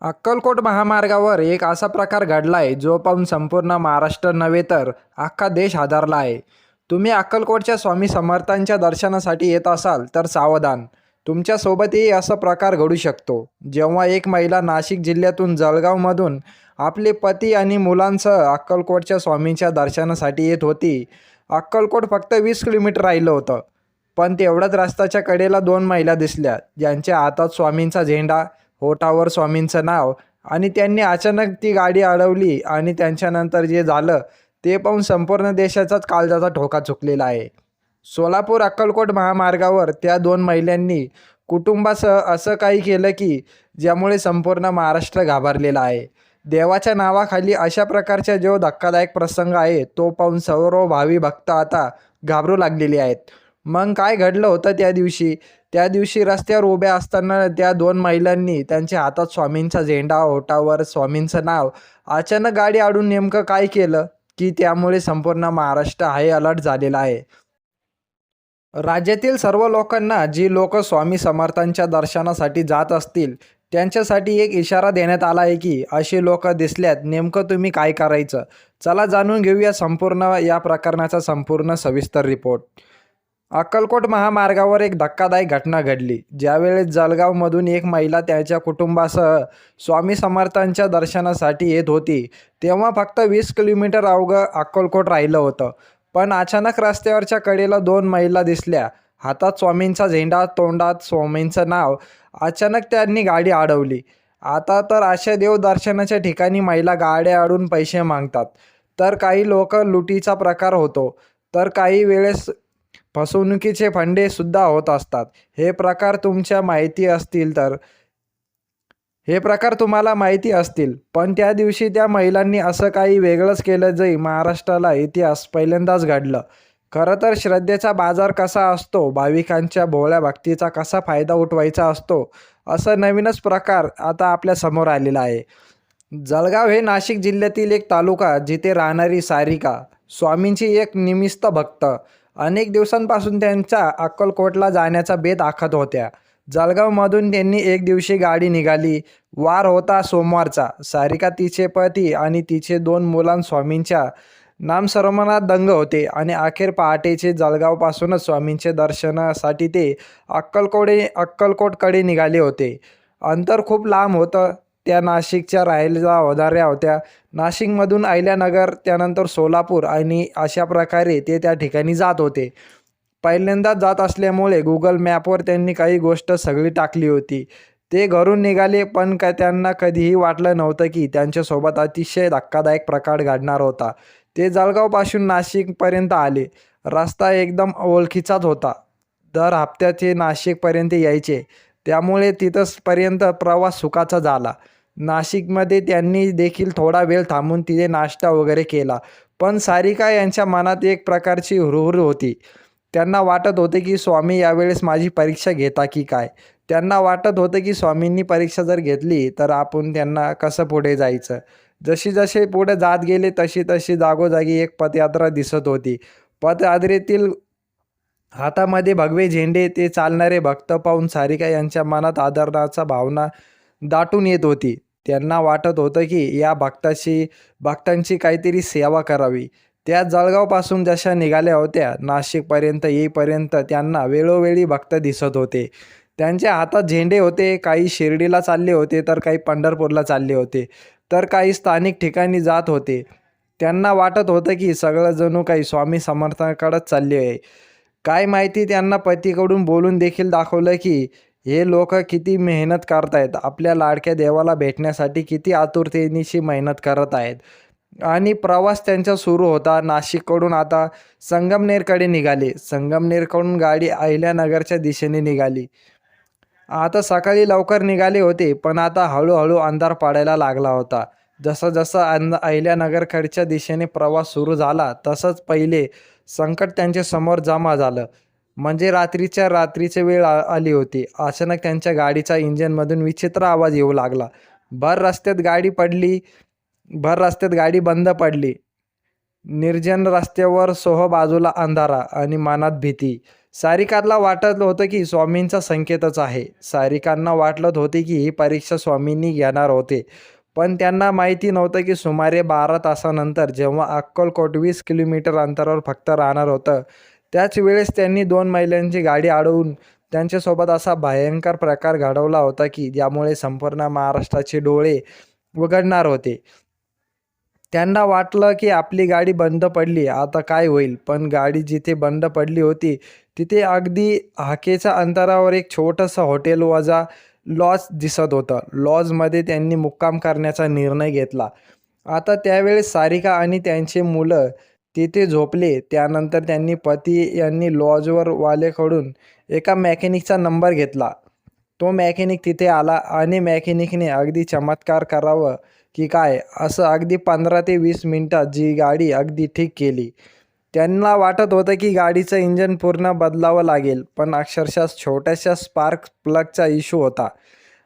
अक्कलकोट महामार्गावर एक असा प्रकार घडलाय जो पाहून संपूर्ण महाराष्ट्र नव्हे तर अख्खा देश हादरला आहे. तुम्ही अक्कलकोटच्या स्वामी समर्थांच्या दर्शनासाठी येत असाल तर सावधान. तुमच्यासोबतही असा प्रकार घडू शकतो. जेव्हा एक महिला नाशिक जिल्ह्यातून जळगावमधून आपले पती आणि मुलांसह अक्कलकोटच्या स्वामींच्या दर्शनासाठी येत होती. अक्कलकोट फक्त 20 किलोमीटर राहिलं होतं. पण तेवढ्याच रस्त्याच्या कडेला 2 महिला दिसल्या, ज्यांच्या हातात स्वामींचा झेंडा, ओठावर स्वामींचं नाव, आणि त्यांनी अचानक ती गाडी अडवली आणि त्यांच्यानंतर जे झालं ते पाहून संपूर्ण देशाचाच काळजाचा ठोका चुकलेला आहे. सोलापूर अक्कलकोट महामार्गावर त्या 2 महिलांनी कुटुंबासह असं काही केलं की ज्यामुळे संपूर्ण महाराष्ट्र घाबरलेला आहे. देवाच्या नावाखाली अशा प्रकारचा जो धक्कादायक प्रसंग आहे तो पाहून सर्व भावी भक्त आता घाबरू लागलेले आहेत. मग काय घडलं होतं त्या दिवशी? त्या दिवशी रस्त्यावर उभ्या असताना त्या 2 महिलांनी त्यांच्या हातात स्वामींचा झेंडा, ओठावर स्वामींचं नाव, अचानक गाडी अडवून नेमकं काय केलं की त्यामुळे संपूर्ण महाराष्ट्र हाय अलर्ट झालेला आहे. राज्यातील सर्व लोकांना, जी लोक स्वामी समर्थांच्या दर्शनासाठी जात असतील, त्यांच्यासाठी एक इशारा देण्यात आला आहे की अशी लोक दिसल्यात नेमकं तुम्ही काय करायचं. चला जाणून घेऊया संपूर्ण या प्रकरणाचा संपूर्ण सविस्तर रिपोर्ट. अक्कलकोट महामार्गावर एक धक्कादायक घटना घडली. ज्यावेळेस जळगावमधून एक महिला त्याच्या कुटुंबासह स्वामी समर्थांच्या दर्शनासाठी येत होती, तेव्हा फक्त 20 किलोमीटर अवघं अक्कलकोट राहिलं होतं. पण अचानक रस्त्यावरच्या कडेला 2 महिला दिसल्या, हातात स्वामींचा झेंडा, तोंडात स्वामींचं नाव. अचानक त्यांनी गाडी अडवली. आता तर अशा देवदर्शनाच्या ठिकाणी महिला गाड्या अडवून पैसे मागतात, तर काही लोक लुटीचा प्रकार होतो, तर काही वेळेस फसवणुकीचे फंडे सुद्धा होत असतात. हे प्रकार तुम्हाला माहिती असतील, पण त्या दिवशी त्या महिलांनी असं काही वेगळंच केलं जे महाराष्ट्राला इतिहास पहिल्यांदाच घडलं. खरं तर श्रद्धेचा बाजार कसा असतो, भाविकांच्या भोळ्या भक्तीचा कसा फायदा उठवायचा असतो, असं नवीनच प्रकार आता आपल्या समोर आलेला आहे. जळगाव हे नाशिक जिल्ह्यातील एक तालुका, जिथे राहणारी सारिका स्वामींची एक निमित्त भक्त अनेक दिवसांपासून त्यांच्या अक्कलकोटला जाण्याचा बेत आखत होत्या. जळगावमधून त्यांनी एक दिवशी गाडी निघाली. वार होता सोमवारचा. सारिका, तिचे पती आणि तिचे 2 मुलां स्वामींच्या नामस्मरणात दंग होते आणि अखेर पहाटेचे जळगावपासूनच स्वामींचे दर्शनासाठी ते अक्कलकोटकडे निघाले होते. अंतर खूप लांब होतं. त्या नाशिकच्या राहायला होणाऱ्या होत्या. नाशिकमधून अहिल्यानगर, त्यानंतर सोलापूर आणि अशा प्रकारे ते त्या ठिकाणी जात होते. पहिल्यांदाच जात असल्यामुळे गुगल मॅपवर त्यांनी काही गोष्ट सगळी टाकली होती. ते घरून निघाले, पण त्यांना कधीही वाटलं नव्हतं की त्यांच्यासोबत अतिशय धक्कादायक प्रकार घडणार होता. ते जळगावपासून नाशिकपर्यंत आले. रस्ता एकदम ओळखीचाच होता. दर हप्त्यात ते नाशिकपर्यंत यायचे, त्यामुळे तिथंपर्यंत प्रवास सुखाचा झाला. नाशिकमध्ये त्यांनी देखील थोडा वेळ थांबून तिथे नाश्ता वगैरे केला. पण सारिका यांच्या मनात एक प्रकारची हुरहुर होती. त्यांना वाटत होते की स्वामी यावेळेस माझी परीक्षा घेता की काय. त्यांना वाटत होतं की स्वामींनी परीक्षा जर घेतली तर आपण त्यांना कसं पुढे जायचं. जसे पुढे जात गेले तशी जागोजागी एक पदयात्रा दिसत होती. पदयात्रेतील हातामध्ये भगवे झेंडे, ते चालणारे भक्त पाहून सारिका यांच्या मनात आदराचा भावना दाटून येत होती. त्यांना वाटत होतं की या भक्तांची काहीतरी सेवा करावी. त्या जळगावपासून जशा निघाल्या होत्या, नाशिकपर्यंत येईपर्यंत त्यांना वेळोवेळी भक्त दिसत होते. त्यांच्या हातात झेंडे होते. काही शिर्डीला चालले होते, तर काही पंढरपूरला चालले होते, तर काही स्थानिक ठिकाणी जात होते. त्यांना वाटत होतं की सगळं जणू काही स्वामी समर्थांकडेच चालले आहे. काय माहिती त्यांना पतीकडून बोलून देखील दाखवलं की हे लोक किती मेहनत करतायत, आपल्या लाडक्या देवाला भेटण्यासाठी किती आतुरतेनिशी मेहनत करत आहेत. आणि प्रवास त्यांचा सुरू होता. नाशिककडून आता संगमनेरकडे निघाले. संगमनेरकडून गाडी अहिल्यानगरच्या दिशेने निघाली. आता सकाळी लवकर निघाले होते, पण आता हळूहळू अंधार पडायला लागला होता. जसं अहिल्यानगरकडच्या दिशेने प्रवास सुरू झाला, तसंच पहिले संकट त्यांच्या समोर जमा झालं. म्हणजे रात्रीची वेळ आली होती. अचानक त्यांच्या गाडीच्या इंजिनमधून विचित्र आवाज येऊ लागला. भर रस्त्यात गाडी बंद पडली. निर्जन रस्त्यावर बाजूला अंधारा आणि मनात भीती. सारिकाला वाटत होतं की स्वामींचा संकेतच आहे. सारिकांना वाटत होते की ही परीक्षा स्वामींनी घेणार होते. पण त्यांना माहिती नव्हतं की सुमारे 12 तासानंतर जेव्हा अक्कलकोट 20 किलोमीटर अंतरावर फक्त राहणार होतं, त्याच वेळेस त्यांनी 2 महिलांची गाडी अडवून त्यांच्यासोबत असा भयंकर प्रकार घडवला होता की ज्यामुळे संपूर्ण महाराष्ट्राचे डोळे उघडणार होते. त्यांना वाटलं की आपली गाडी बंद पडली, आता काय होईल? पण गाडी जिथे बंद पडली होती, तिथे अगदी हाकेच्या अंतरावर एक छोटंसं हॉटेल वजा लॉज दिसत होतं. लॉजमध्ये त्यांनी मुक्काम करण्याचा निर्णय घेतला. आता त्यावेळेस सारिका आणि त्यांचे मुलं तिथे झोपले. त्यानंतर त्यांनी पती यांनी लॉजवर वाल्याकडून एका मेकॅनिकचा नंबर घेतला. तो मेकॅनिक तिथे आला आणि मेकॅनिकने अगदी चमत्कार करावं की काय, असं अगदी 15 ते 20 मिनिटात जी गाडी अगदी ठीक केली. त्यांना वाटत होतं की गाडीचं इंजन पूर्ण बदलावं लागेल, पण अक्षरशः छोट्याशा स्पार्क प्लगचा इश्यू होता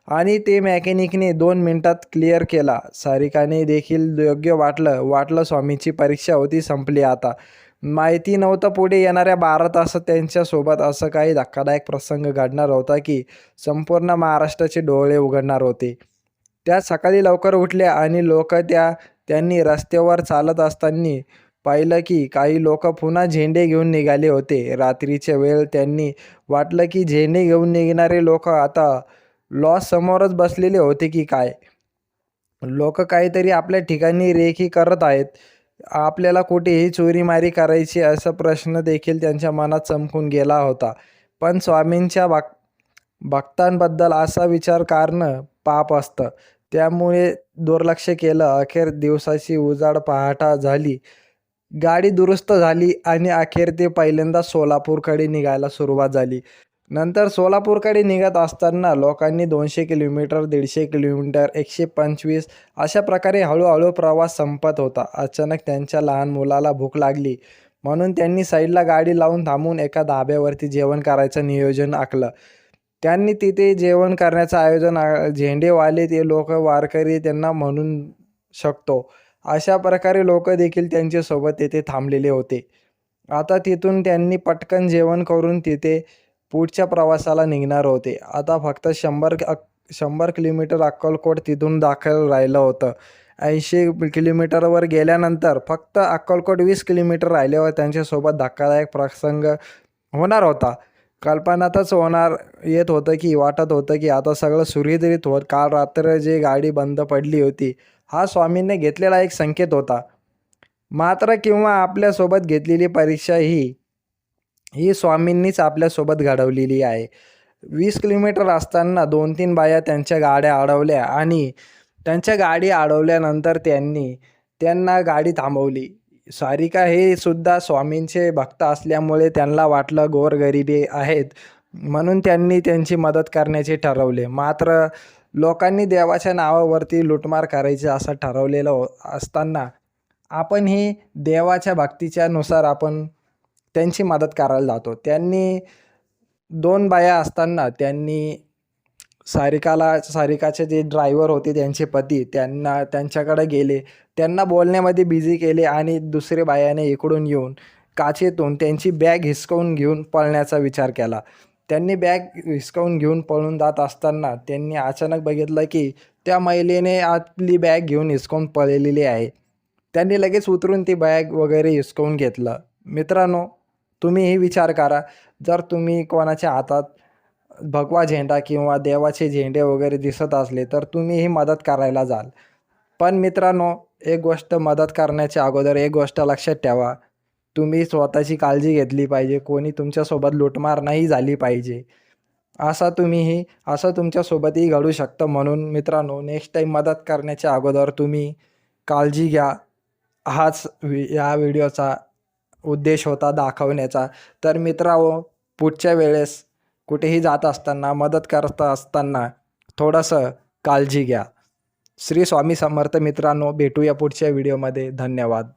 आणि ते मेकॅनिकने 2 मिनिटात क्लिअर केला. सारिकाने देखील योग्य वाटलं स्वामीची परीक्षा होती संपली आता. माहिती नव्हतं पुढे येणाऱ्या 12 तासात त्यांच्यासोबत असं काही धक्कादायक प्रसंग घडणार होता की संपूर्ण महाराष्ट्राचे डोळे उघडणार होते. त्या सकाळी लवकर उठल्या आणि त्यांनी रस्त्यावर चालत असताना पाहिलं की काही लोक पुन्हा झेंडे घेऊन निघाले होते. रात्रीच्या वेळ त्यांनी वाटलं की झेंडे घेऊन निघणारे लोक आता लॉज समोरच बसलेले होते की काय. लोक काहीतरी आपल्या ठिकाणी रेखी करत आहेत. आपल्याला कुठेही चोरीमारी करायची असा प्रश्न देखील त्यांच्या मनात चमकून गेला होता. पण स्वामींच्या भक्तांबद्दल असा विचार करणं पाप असतं. त्यामुळे दुर्लक्ष केलं. अखेर दिवसाची उजाड पहाटा झाली. गाडी दुरुस्त झाली आणि अखेर ते पहिल्यांदा सोलापूरकडे निघायला सुरुवात झाली. नंतर सोलापूरकडे निघत असताना लोकांनी 200 किलोमीटर, 150 किलोमीटर, 125 अशा प्रकारे हळूहळू प्रवास संपत होता. अचानक त्यांच्या लहान मुलाला भूक लागली, म्हणून त्यांनी साईडला गाडी लावून थांबून एका धाब्यावरती जेवण करायचं नियोजन आखलं. त्यांनी तिथे जेवण करण्याचं आयोजन झेंडेवाले ते लोक वारकरी त्यांना म्हणून शकतो. अशा प्रकारे लोक देखील त्यांच्यासोबत तिथे थांबलेले होते. आता तिथून त्यांनी पटकन जेवण करून तिथे पुढच्या प्रवासाला निघणार होते. आता फक्त 100 किलोमीटर अक्कलकोट तिथून दाखल राहिलं होतं. 80 किलोमीटरवर गेल्यानंतर फक्त अक्कलकोट 20 किलोमीटर राहिल्यावर त्यांच्यासोबत धक्कादायक प्रसंग होणार होता. कल्पनातच येत होतं की वाटत होतं की आता सगळं सुरळीत होत. काल रात्र जे गाडी बंद पडली होती, हा स्वामींनी घेतलेला एक संकेत होता. मात्र किंवा आपल्यासोबत घेतलेली परीक्षा ही स्वामींनीच आपल्यासोबत घडवलेली आहे. 20 किलोमीटर असताना 2-3 बाया त्यांच्या गाड्या अडवल्या आणि त्यांच्या गाडी अडवल्यानंतर त्यांना गाडी थांबवली. सारिका हे सुद्धा स्वामींचे भक्त असल्यामुळे त्यांना वाटलं गोरगरिबी आहेत, म्हणून त्यांनी त्यांची मदत करण्याचे ठरवले. मात्र लोकांनी देवाच्या नावावरती लूटमार करायची असं ठरवलेलं असताना आपणही देवाच्या भक्तीच्या नुसार आपण त्यांची मदत करायला जातो. त्यांनी 2 बाया असताना त्यांनी सारिकाचे जे ड्रायव्हर होते त्यांचे पती त्यांच्याकडे गेले. त्यांना बोलण्यामध्ये बिझी केले आणि दुसऱ्या बायाने इकडून येऊन काचेतून त्यांची बॅग हिसकावून घेऊन पळण्याचा विचार केला. त्यांनी बॅग हिसकावून घेऊन पळून जात असताना त्यांनी अचानक बघितलं की त्या महिलेने आपली बॅग घेऊन हिसकावून पळलेली आहे. त्यांनी लगेच उतरून ती बॅग वगैरे हिसकावून घेतलं. मित्रांनो, तुम्हीही विचार करा, जर तुम्ही कोणाच्या हातात भगवा झेंडा किंवा देवाचे झेंडे वगैरे दिसत असले तर तुम्हीही मदत करायला जाल. पण मित्रांनो, एक गोष्ट मदत करण्याच्या अगोदर एक गोष्ट लक्षात ठेवा, तुम्ही स्वतःची काळजी घेतली पाहिजे. कोणी तुमच्यासोबत लूटमार नाही झाली पाहिजे. असं तुमच्यासोबतही घडू शकतं. म्हणून मित्रांनो, नेक्स्ट टाईम मदत करण्याच्या अगोदर तुम्ही काळजी घ्या. या व्हिडिओचा उद्देश होता दाखवण्याचा. तर मित्रांनो, पुढच्या वेळेस कुठेही जात असताना, मदत करत असताना थोडंसं काळजी घ्या. श्री स्वामी समर्थ मित्रांनो, भेटूया पुढच्या व्हिडिओमध्ये. धन्यवाद.